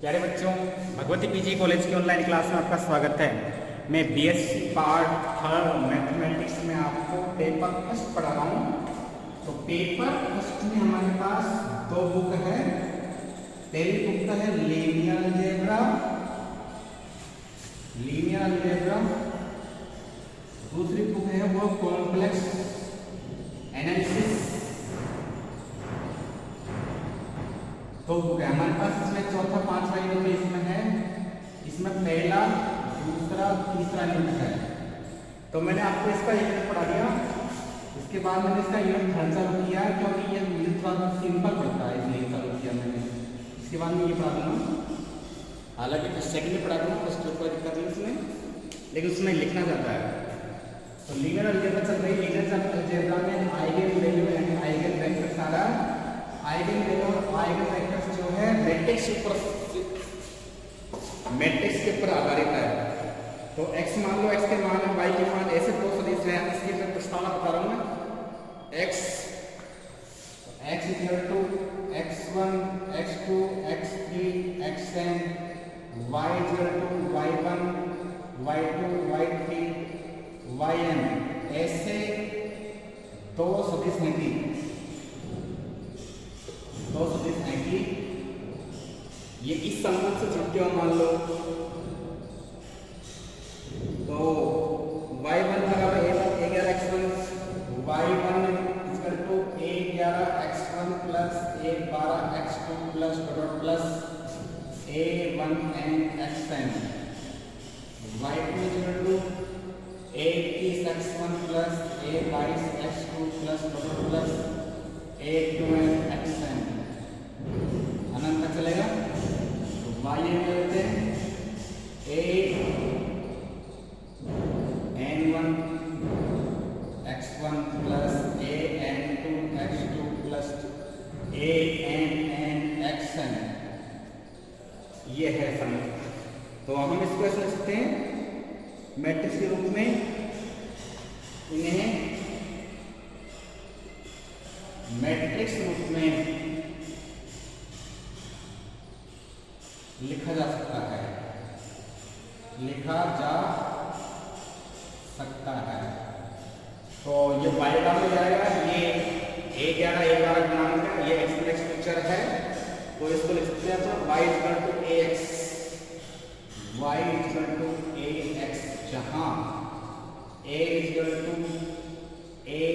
प्यारे बच्चों, Bhagwati PG college की ऑनलाइन क्लास में आपका स्वागत है। मैं बीएससी पार्ट थर्ड मैथमेटिक्स में आपको पेपर फर्स्ट पढ़ा रहा हूँ। तो पेपर फर्स्ट में हमारे पास दो बुक है। पहली बुक है लीनियर अलजेब्रा, दूसरी बुक है वो कॉम्प्लेक्स एनालिसिस। तो बुक है हमारे पास। इसमें चौथा पांचवा यूनिट इसमें है। इसमें पहला दूसरा तीसरा यूनिट है। तो मैंने आपको इसका यूनिट पढ़ा दिया। इसके बाद मैंने इसका यूनिट थर्ड चालू किया क्योंकि ये यूनिट थोड़ा सिंपल पड़ता है, इसलिए चालू किया मैंने। इसके बाद में ये पढ़ा दूंगा। हालांकि फिर सेकंड में पढ़ा दूंगा, फर्स्ट कोई दिक्कत नहीं उसमें, लेकिन उसमें लिखना जाता है। तो लीनियर अलजेब्रा चल रही है। लीनियर अलजेब्रा में आइगन वैल्यू यानी आइगन वेक्टर सारा आइगन वैल्यू और आइगन वेक्टर्स जो है मैट्रिक्स के ऊपर आधारित है। तो x मान लो, x के मान है, y के मान, ऐसे दो सदिश हैं। इसकी मैं प्रस्तावना बता रहा हूँ मैं। x equal to x1 x2 x3 xn, y equal to y1 y2 y3 yn, ऐसे दो सदिश हैं कि ये इस संबंध से जुड़ते हो। मान लो तो y1 बराबर a11 x1, y1 equal to a11 x1 plus a12 x2 plus a1n xn, y2 equal to a21 x1 plus a22 x2 plus a2n xn। अनंत तक चलेगा। तो y लेते हैं an1 x1 plus an2 x2 plus ann xn, ये है संबंध। तो हम इसको ऐसे लिख सकते हैं मैट्रिक्स के रूप में। इन्हें मैट्रिक्स रूप में लिखा जा सकता है। तो ये बायगा में जाएगा। ये a11 a12 गुणांक है, ये एक्सप्रेस पिक्चर है। तो इसको लिख सकते हैं तो y इक्वल टू ax, जहां a इक्वल टू aij।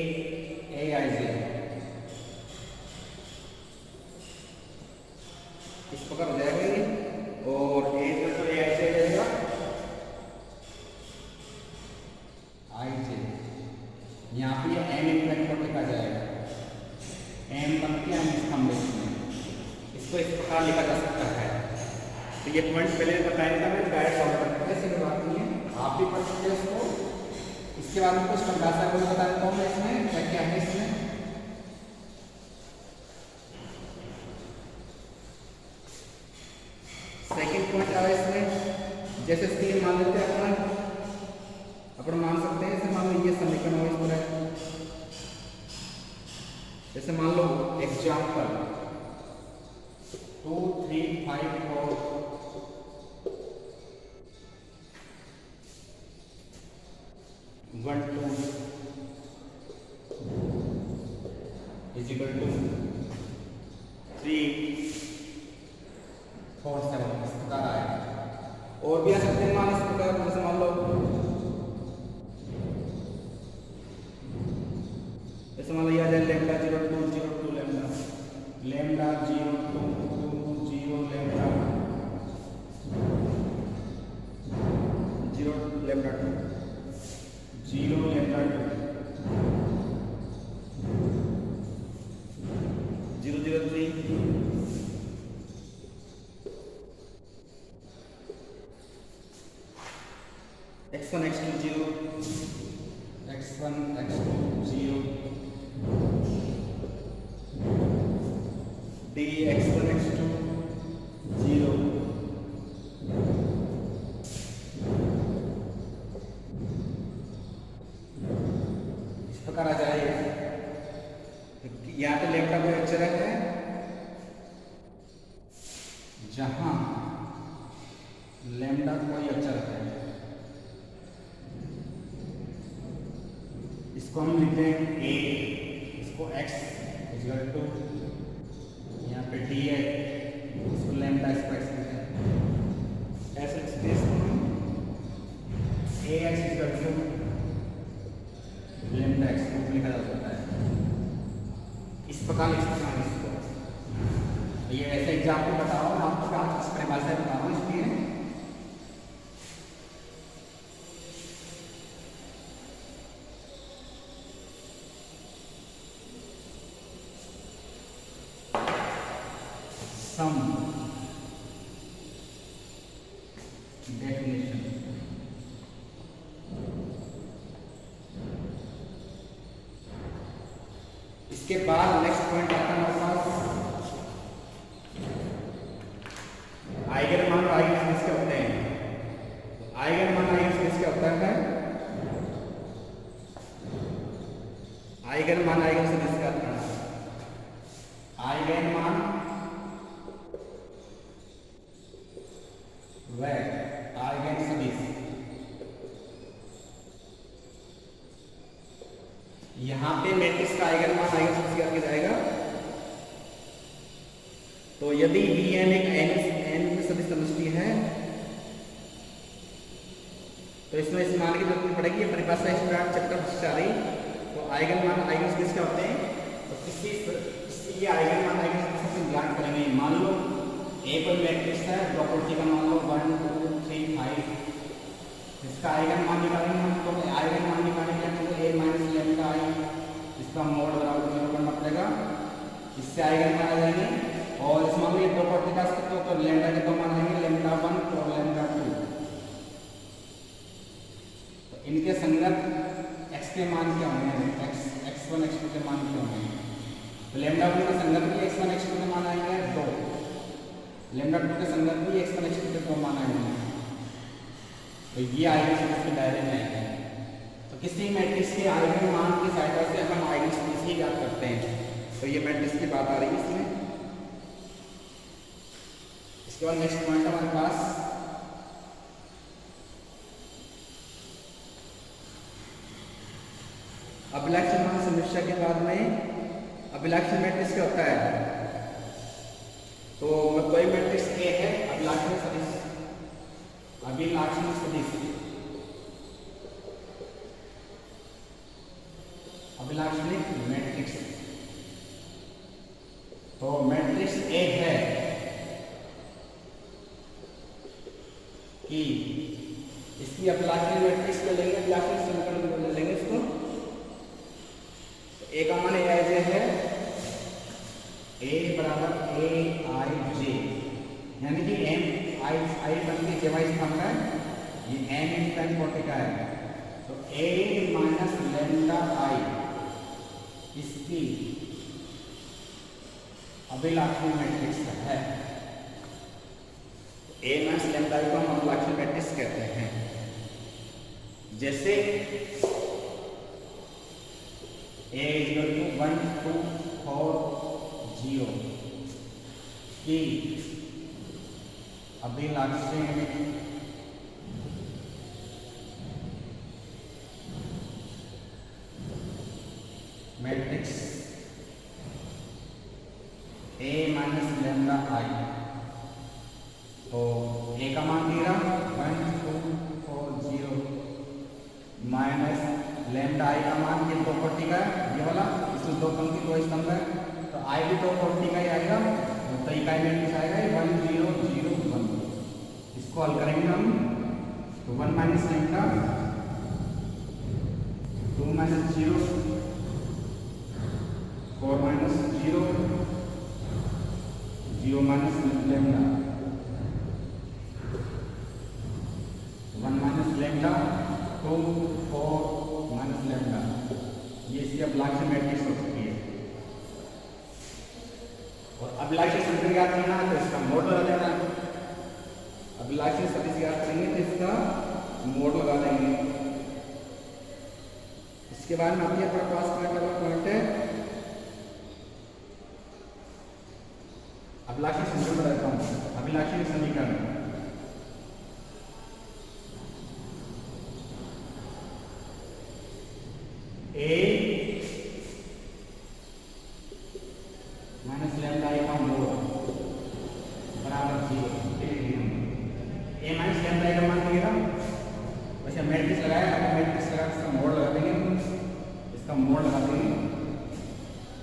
इस प्रकार हो जाएगा ये। और a इक्वल टू aij जाएगा ij। यहाँ पे ये m इक्वल लिखा जाएगा, m बन के m स्तंभ में। इसको इस प्रकार लिखा जा सकता है। तो ये पॉइंट पहले बताया था मैं, डायरेक्ट सॉल्व करते हैं, कोई बात नहीं है, आप भी पढ़ सकते हैं इसको। इसके बाद में कुछ परिभाषा को बता देता हूँ मैं इसमें क्या क्या है। इसमें सेकंड पॉइंट आ रहा है इसमें। जैसे स्क्रीन मान लेते हैं अपन मान सकते हैं। जैसे मान लो ये समीकरण हो, इस तरह जैसे मान लो एग्जाम्पल 2 3 5 4 1 2 इज इक्वल टू 3 4 7 इस प्रकार आएगा। और भी आ सकते हैं मान इस प्रकार। जैसे मान लो ये आ जाए lambda 0 2 lambda 0 2 0 lambda 0 lambda 2 0 lambda 2 0 0 3 x1 x2 0 x1 x2 0 d x1 x2 0 इस प्रकार आ जाएगा। यहाँ पे लैम्डा कोई अक्षर है जहां लैम्डा कोई अक्षर है, इसको हम लिखते हैं ए, इसको x इक्वल टू यहाँ पे डी है, इसको लैम्डा इसको x लिखते हैं। ऐसे space A X equal to lambda X को लिखा जा सकता है, इस प्रकार लिख सकते हैं इसको। ये ऐसे एग्जाम्पल बताओ, मैं आपको इस परिभाषा से बता रहा हूँ इसलिए। सम डेफिनेशन, इसके बाद नेक्स्ट पॉइंट आता है हमारे पास आइगन मान और आइगन स्पेस क्या होते हैं। आइगन मान आइगन स्पेस क्या होता है, आइगन मान आइगन स्पेस क्या होता है, आइगन मान व आइगन सदिश। यहां पे मैट्रिक्स का आइगन मान आइगन सदिश क्या किया जाएगा, तो यदि Bn एक n सदिश समष्टि है तो इसमें इस मान की जरूरत नहीं पड़ेगी, ये परिभाषा स्टार्ट चैप्टर से आ रही। तो आइगन मान आइगन स्पेस क्या होते हैं, तो किसी ये आइगन मान आइगन स्पेस से ज्ञान करेंगे। मान लो ए कोई मैट्रिक्स है, प्रॉपर्टी का मान लो 1 2 3 5, इसका आइगन मान निकालेंगे हम। तो आइगन मान निकालने के लिए तो a माइनस लैम्डा आई, इसका मोड बराबर 0 करना पड़ेगा, इससे आइगन मान आ जाएंगे। और इस मामले में प्रॉपर्टी का तो लैम्डा के दो मान आएंगे, लैम्डा 1 और लैम्डा 2। तो इनके संगत x के मान क्या होंगे, x1 x2 के मान क्या होंगे, तो लैम्डा 1 के संगत भी x1 x2 के मान आएंगे 2, लैम्डा 2 के संगत भी x1 x2 के 2 मान आएंगे। तो ये आइगन स्पेस के दायरे में आएंगे। तो किसी मैट्रिक्स के आइगन मान की सहायता से हम आइगन स्पेस ही ज्ञात करते हैं। तो ये मैट्रिक्स की बात आ रही है इसमें। इसके बाद नेक्स्ट पॉइंट हमारे पास अभिलक्षण मान समीक्षा के बाद में अभिलक्षण मैट्रिक्स क्या होता है, तो कोई मैट्रिक्स ए है, अभिलक्षण सदिश, अभिलक्षण सदिश, अभिलाक्षणिक मैट्रिक्स। तो मैट्रिक्स ए है कि इसकी अभिलाक्षणिक मैट्रिक्स को लेंगे, अभिलाक्षणिक समीकरण को लेंगे इसको। ए का मान ए जे है, ए बराबर ए आई जे, यानी कि एम आई बन के जे वाई स्थान का है, ये एम इन टाइम फोर्टी का है। तो ए माइनस लैम्डा आई इसकी अभिलाक्षणिक मैट्रिक्स है। ए माइनस लैम्डा आई को हम अभिलाक्षणिक मैट्रिक्स कहते हैं। जैसे A इक्वल टू 1 2 4 0 की अभिलाक्षणिक मैट्रिक्स A माइनस लैम्डा आई। तो A का मान दे रहा 1 2 4 0 माइनस लैम्डा आई का मान की प्रॉपर्टी का ये वाला, इसमें दो पंक्ति दो स्तंभ है, तो आई भी तो प्रॉपर्टी का ही आएगा। तो इकाई मैट्रिक्स आएगा 1 0 0 1। इसको हल करेंगे हम, तो 1 minus lambda 2 minus 0 4 minus 0 0 minus lambda 1 minus lambda 2 4 minus lambda. ये इसकी अभिलाक्षण मैट्रिक्स हो सकती है। और अभिलाक्षण समीकरण ज्ञात करना है तो इसका मोड लगा देना है। अभिलाक्षण सदिश ज्ञात करेंगे तो इसका मोड लगा देंगे। इसके बाद में अपने पास पॉइंट है अभिलाक्षी समीकरण बताता हूँ। अभिलाक्षी समीकरण ए माइनस लैम्डा आई का मोड बराबर 0। ए माइनस लैम्डा आई का मान दिएगा, वैसे मैट्रिक्स लगाया, अब मैट्रिक्स लगा इसका मोड लगा देंगे, इसका मोड लगा देंगे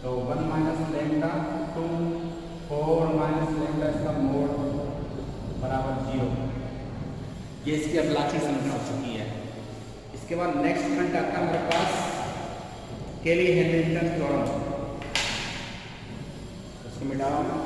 तो 1 माइनस लैम्डा 2 4 माइनस लैम्डा इसका मोड बराबर 0। ये इसकी अभिलाक्षी समीकरण हो चुकी है। इसके बाद नेक्स्ट पॉइंट आता है हमारे पास केली हैमिल्टन थ्योरम। इसको मिटा रहा हूँ।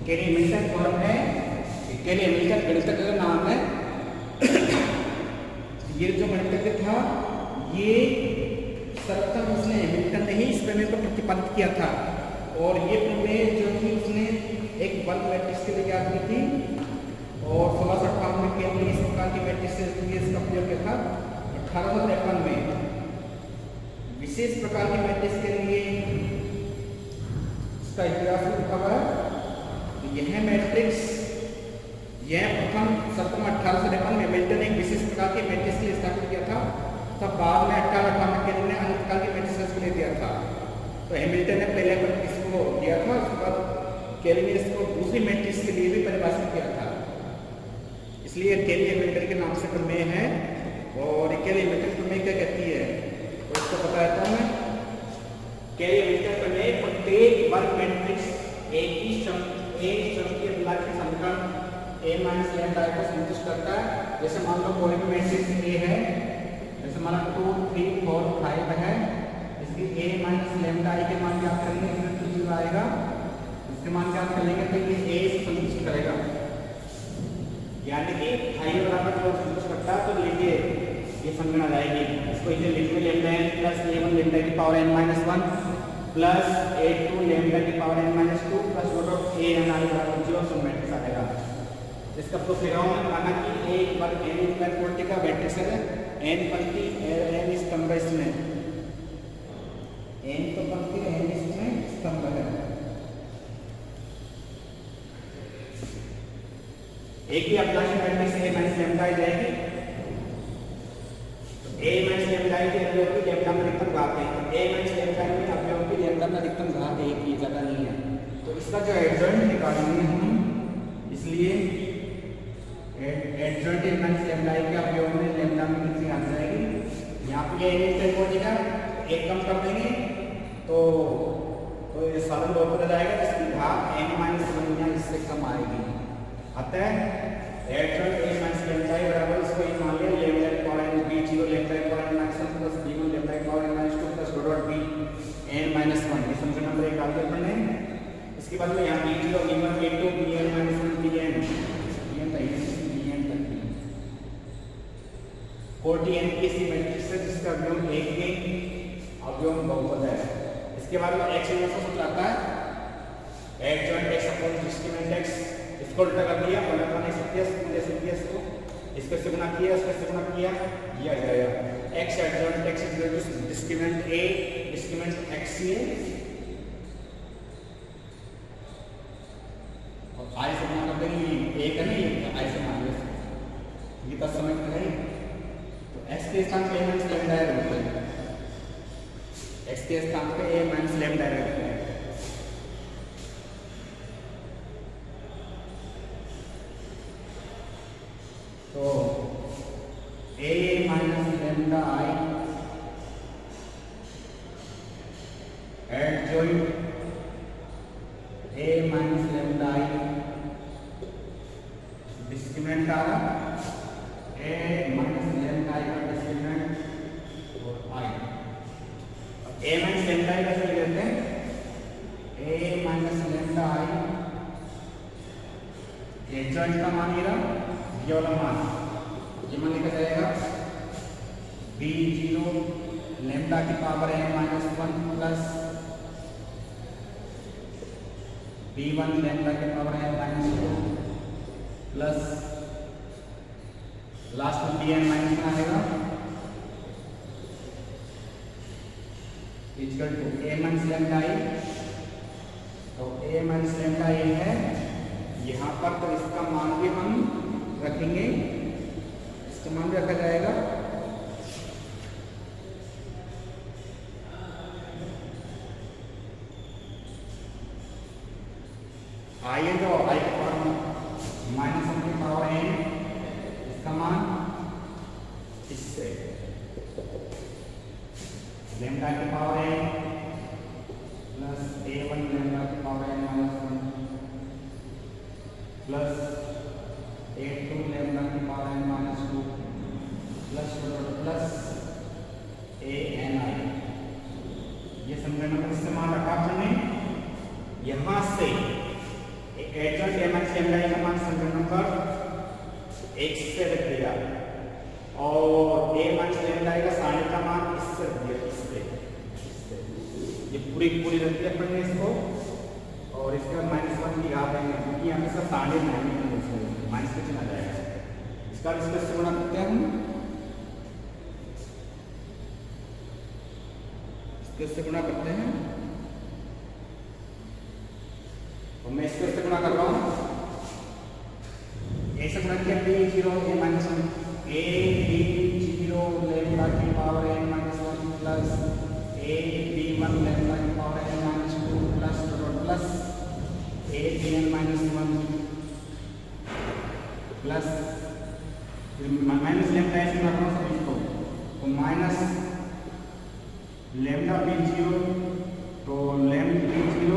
केली हैमिल्टन थ्योरम है, केली हैमिल्टन गणितज्ञ का नाम है। ये जो गणितज्ञ था ये सर्वप्रथम उसने हैमिल्टन ने ही इस प्रमेय को प्रतिपादित किया था, और ये प्रमेय जो थी उसने एक बल्क मैट्रिक्स के लिए याद की थी, और 1658 में केवल इस प्रकार की मैट्रिक्स के लिए इसका प्रयोग किया था। 1853 में विशेष प्रकार की मैट्रिक्स के लिए इसका इतिहास लिखा हुआ है। यह मैट्रिक्स यह प्रथम सर्वप्रथम 1853 में हैमिल्टन ने एक विशेष प्रकार की मैट्रिक्स के लिए स्थापित किया था, तब बाद में 1858 के लिए अन्य प्रकार की मैट्रिक्स के लिए दिया था। तो हैमिल्टन ने पहले मैट्रिक्स को दिया था, उसके बाद केली ने इसको दूसरी मैट्रिक्स के लिए भी परिभाषित किया था, इसलिए केली हैमिल्टन के नाम से प्रमेय है। और केली हैमिल्टन प्रमेय क्या कहती है तो इसको बता देता हूँ मैं। केली हैमिल्टन प्रमेय प्रत्येक वर्ग मैट्रिक्स एक ही के अभिलाक्षी समीकरण ए माइनस लैम्डा आई को संतुष्ट करता है। जैसे मान लो कोई भी मैट्रिक्स ए है, जैसे मान लो 2 3 4 5 है, इसकी ए माइनस लैम्डा आई के मान ज्ञात करेंगे, इसमें तो 0 आएगा, इसके मान ज्ञात कर लेंगे तो ये ए से संतुष्ट करेगा, यानी कि आई बराबर जो संतुष्ट करता है। तो लीजिए ये समीकरण आ जाएगी, इसको इसे लिखिए lambda n plus a1 lambda की power n minus 1 plus a2 lambda की power n minus 2 plus root of a n I बराबर 0 सब मैट्रिक्स आ जाएगा। इसका प्रूफ लगा हूं माना कि एक वर्ग n इक्वल क्वांटिटी का मैट्रिक्स है, n पंक्ति n स्तंभ इसमें, n तो पंक्ति n इसमें स्तंभ है। एक ही अभिलाक्षी मैट्रिक्स a माइनस लैम्डा आ जाएगी, तो a माइनस लैम्डा के अवयव की लैम्डा में अधिकतम घात है, a माइनस लैम्डा में अवयव की लैम्डा में अधिकतम घात एक ही ज्यादा नहीं है। तो इसका जो एडजॉइंट निकालेंगे हम, इसलिए एडजॉइंट a माइनस लैम्डा के अवयव में लैम्डा में कितनी आ जाएगी, यहाँ पे ये एक हो जाएगा, एक कम कर देंगे तो ये सारा लोग हो जाएगा, जिसकी घात n माइनस 1 या इससे कम आएगी। अतः एडजॉइंट a माइनस लैम्डा बराबर इसको ये मान लिया लैम्डा की पावर n b0 लैम्डा की power n minus 1 plus b1 lambda की power n minus 2 plus dot b n minus 1, ये समीकरण नंबर 1 डाल दिया अपन ने। इसके बाद में यहाँ b0 b1 b2 bn minus 1 bn तक 40n की ऐसी मैट्रिक्स है जिसका अवयव एक के अवयव बहुपद है। इसके बाद में x इनवर्स सूत्र आता है adjoint x upon discriminant x, इसको उल्टा कर दिया, बड़ा करने को इसको से गुणा किया, इसको से गुणा किया, ये आ जाएगा x adjoint x is equal to discriminant a discriminant x है, और i से गुणा कर देंगे, a का नहीं i से मान लो, ये 10 समय का है। तो x के स्थान पे a माइनस लैम्डा रखते हैं, x के स्थान पे a माइनस लैम्डा रखते हैं। तो a minus lambda I adjoint a minus lambda I discriminant आ रहा, a माइनस लैम्डा आई का डिस्क्रिमिनेंट और i, a माइनस लैम्डा आई कैसे लिख लेते हैं, a minus lambda I adjoint का मान ये रहा, ये वाला मान, ये मान लिखा जाएगा b0 लैम्डा की power n minus 1 plus B1 lambda के power n minus 2 plus last में Bn माइनस में आएगा equal to A minus lambda i। तो A माइनस लैम्डा i है यहाँ पर, तो इसका मान भी हम रखेंगे, इसका मान भी रखा जाएगा। आई है जो आई के पावर माइनस वन की पावर n, इसका मान इससे लैम्डा की power n plus A1 lambda की power n minus 1 plus A2 lambda की power n minus 2 plus ANI। ये समीकरण नंबर इससे मान रखा हमने। यहाँ से एडजॉइंट A माइनस लैम्डा का मान समीकरण नंबर 1 से रख दिया और A माइनस लैम्डा का साइन का मान इससे रख दिया, इससे ये पूरी रख दिया अपन ने इसको, और इसका माइनस 1 की घात आएंगे क्योंकि यहाँ पे सब साढ़े माइनस पे चला जाएगा। इसका इससे गुणा करते हैं हम, इससे गुणा करते हैं, और मैं इसको इससे गुणा कर रहा हूँ। ए से गुणा किया B0 A minus 1 B0 lambda की power n minus 1 plus B1 lambda की power n minus 2 plus Bn minus 1 plus minus lambda ऐसे कर रहा हूँ सभी को, तो माइनस लैम्डा B0, तो B0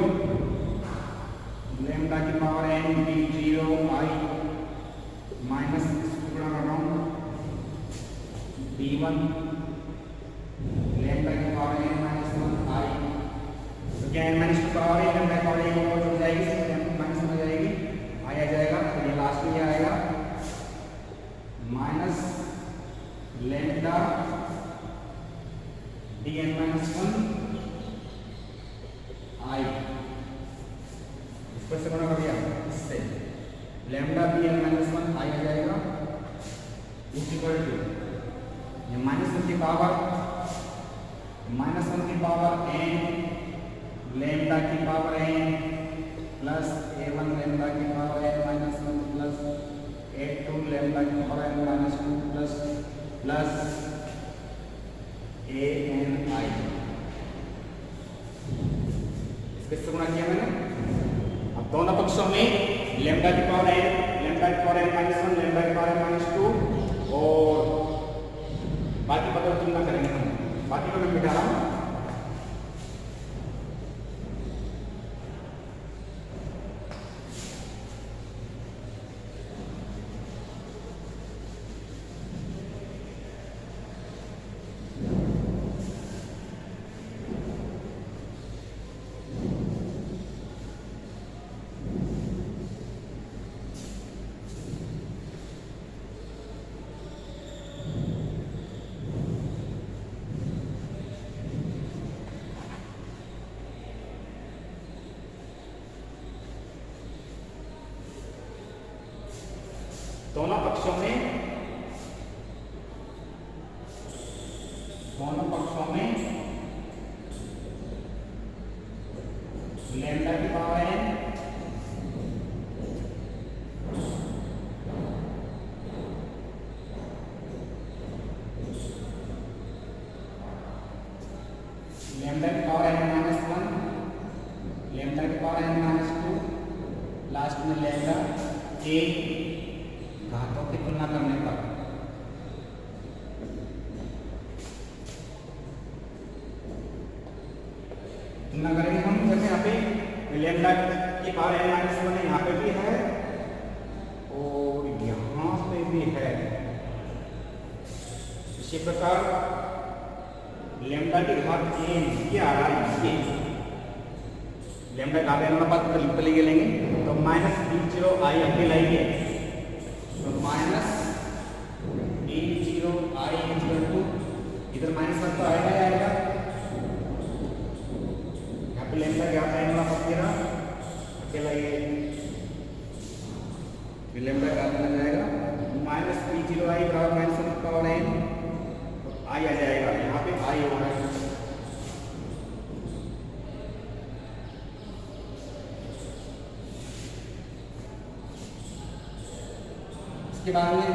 लैम्डा की power n B0 i minus गुणा कर रहा हूँ B1 लैम्डा की पावर n माइनस 1 i, तो क्या n माइनस 2 पावर है, लैम्डा पावर n ऊपर जुड़ जाएगी, माइनस में जाएगी, i आ जाएगा। तो ये लास्ट में आएगा minus lambda Dn minus 1 i, इसको से गुणा कर दिया, इससे लैम्डा Bn माइनस 1 i आ जाएगा इक्वल टू ये माइनस 1 की पावर n लैम्डा की power n plus A1 lambda की power n minus 1 plus A2 lambda की power n minus 2 plus ANI। इससे गुणा किया मैंने। अब दोनों पक्षों में लैम्डा की पावर n माइनस 1 लैम्डा की पावर n माइनस 2 और बाकी पदों की तुलना करेंगे हम, बाकी को मैं मिटा रहा हूँ। दोनों पक्षों में लैम्डा की पावर n लैम्डा की पावर n माइनस 1 लैम्डा की पावर n माइनस 2 लास्ट में लैम्डा के घातों की तुलना करने पर तुलना करेंगे हम। जैसे यहाँ पे लैम्डा की पावर n माइनस 1 यहाँ पे भी है और यहाँ पे भी है। इसी प्रकार लैम्डा की घात n ये आ रहा है, ये लैम्डा घात n अनुपात पहले लेंगे तो माइनस B0 i अकेला ही है, तो minus B0 i equal to इधर माइनस 1 तो आएगा ही आएगा, यहाँ पे लैम्डा क्या आता है अनुपात मेरा अकेला ही बन जाएगा माइनस पी जीरो आई बराबर माइनस वन पावर एन, आई आ जाएगा, यहाँ पे आई हो रहा है। इसके बाद में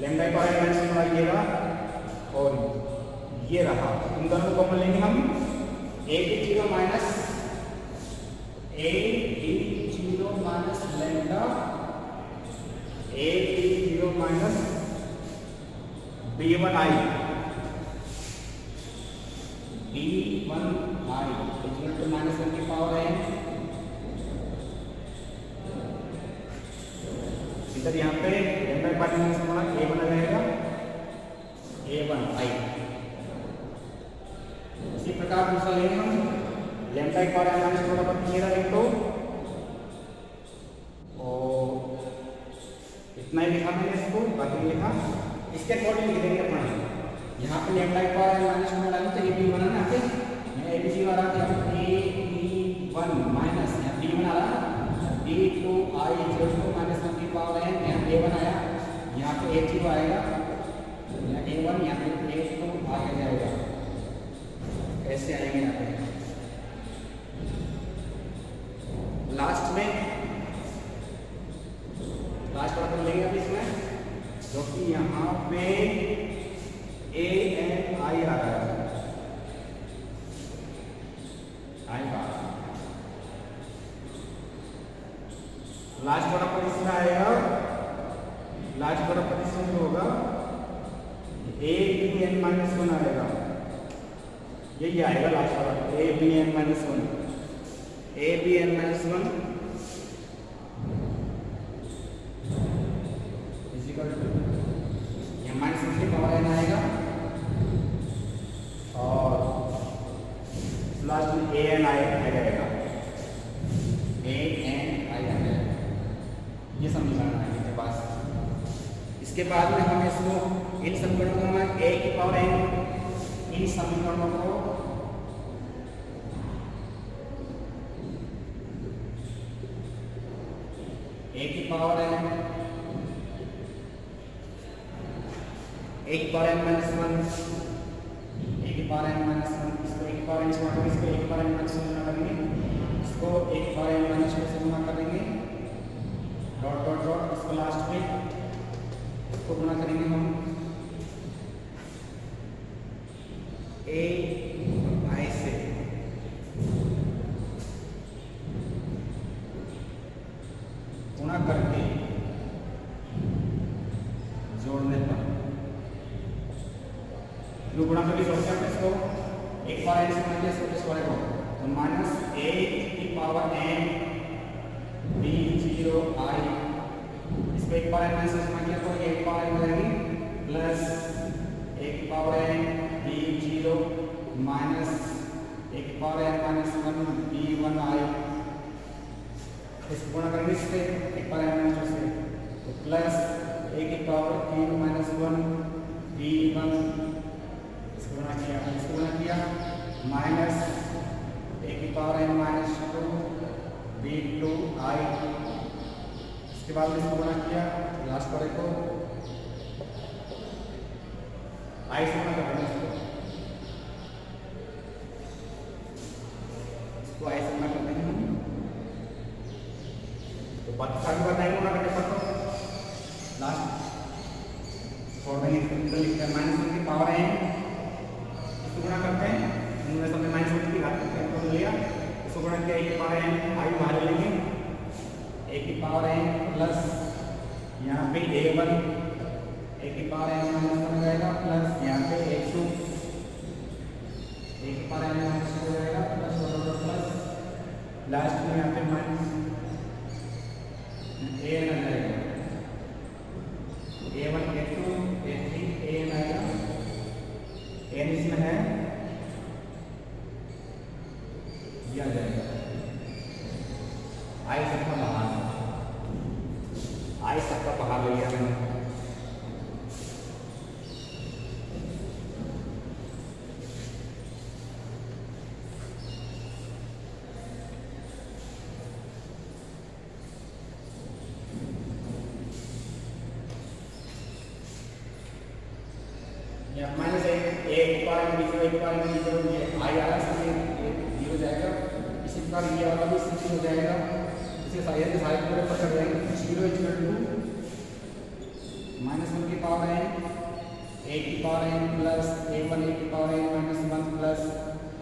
lambda power N minus one आइएगा और ये रहा, इन दोनों को कॉमन लेंगे हम, A D zero minus lambda A D zero minus B one I equal to minus one की पावर है, इधर यहाँ पे lambda power minus one A one आ जाएगा ए वन आई। इसी प्रकार दूसरा लेंगे हम लैम्डा पावर माइनस वन पर मेरा एक तो इतना ही लिखा मैंने इसको, बाकी लिखा इसके अकॉर्डिंग लिखेंगे अपन। यहाँ पे लैम्डा पावर माइनस वन डालूं तो ए बी वन है ना, फिर मैं ए बी जी वाला था ए बी वन माइनस यहाँ बी वन आ रहा B two I equal to minus one की पावर है, यहाँ ए वन आया, यहाँ पे ए जीरो आएगा, यहाँ ए वन, यहाँ पे ए टू आ जाएगा, ऐसे आएंगे यहाँ पे। लास्ट में लास्ट वाला लेंगे अभी इसमें, जो कि यहाँ पे ए एन आई आ रहा है, आएगा लास्ट वाला पोजीशन आएगा, लास्ट वाला पोजीशन जो होगा A B N minus one आएगा, यही आएगा लास्ट वाला A B N minus one, A B N minus one minus one की पावर एन आएगा और लास्ट में ए एन आई आ जाएगा, ए एन आई आ जाएगा, ये समीकरण आएंगे के पास। इसके बाद में हम इसको इन समीकरणों में ए की पावर एन, इन समीकरणों को ए की पावर एन, ए की power N minus one, a की पावर एन माइनस वन, इसको ए की पावर एन से गुणा करेंगे, इसको ए की पावर एन माइनस वन गुणा करेंगे, इसको ए की पावर एन माइनस वन से गुणा करेंगे, डॉट डॉट डॉट, इसको लास्ट में इसको गुणा करेंगे हम ए आई से, गुणा करके जोड़ने पर गुणा करके जोड़ते हैं इसको, एक पावर एन से गुणा किया, इसको स्क्वायर को तो माइनस ए की पावर एन बी जीरो आई, इसको एक पावर एन माइनस से गुणा किया तो एक पावर एन हो जाएगी प्लस एक power n b zero minus एक power N minus one b one i, इसको गुणा करेंगे इससे एक पावर एन माइनस से तो प्लस एक की पावर तीन माइनस वन बी वन, इसको गुणा किया माइनस ए की power N minus two b two i, इसके बाद इसको गुणा किया लास्ट वाले को आई से गुणा कर देंगे, इसको आई से गुणा कर देंगे हम, तो बच्चा भी बताएंगे गुणा करने पर तो लास्ट छोड़ देंगे, इसको लिखते हैं माइनस वन की पावर एन, गुणा करते हैं, उन्होंने सबने माइनस वन की घात को लिया, इसको गुणा किया ए की पावर एन आई बाहर लेंगे, ए की पावर एन प्लस यहाँ पे ए वन, ए की पावर एन माइनस वन हो जाएगा प्लस यहाँ पे ए टू, ए की पावर एन माइनस टू हो जाएगा प्लस प्लस लास्ट में यहाँ पे माइनस ए एन आ जाएगा, ए one a two a three a n आएगा, एन इसमें है दिया जाएगा, आई सबका बाहर, आई सबका बाहर ले लिया मैंने। या माइनस एक पावर एन जीरो, एक पावर एन जीरो, ये आई आ रहा है, ये जीरो जाएगा। इसी प्रकार ये वाला भी सिक्स हो जाएगा, इसे साइड के साइड में पकड़ जाएंगे। Zero equal to minus one की पावर एन, ए की power n plus a one a की power N minus one plus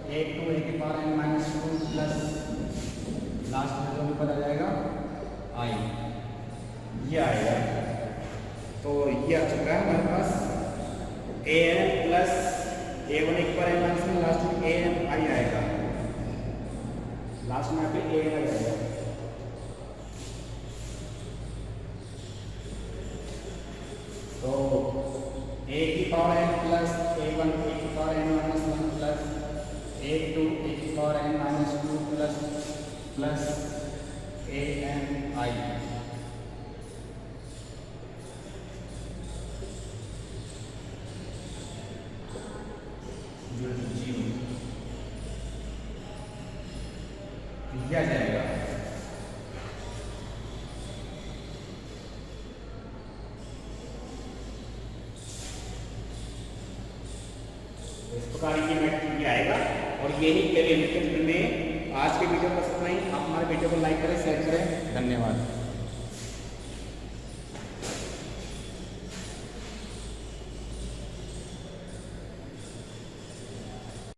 a two a की power N minus two plus last में जो ऊपर आ जाएगा आई, ये आएगा। तो ये आ चुका है हमारे पास A N plus a one एक पर एन माइनस में लास्ट में ए एन आई आएगा, लास्ट में यहाँ पे ए एन आ जाएगा। तो ए की power n plus a one a की power N minus one plus a two a की power N minus two plus a n i. दिया जाएगा। इस प्रकार ये मैट्रिक्स ये आएगा और यही के लिए में आज के वीडियो को इतना ही। आप हमारे वीडियो को लाइक करें, शेयर करें। धन्यवाद।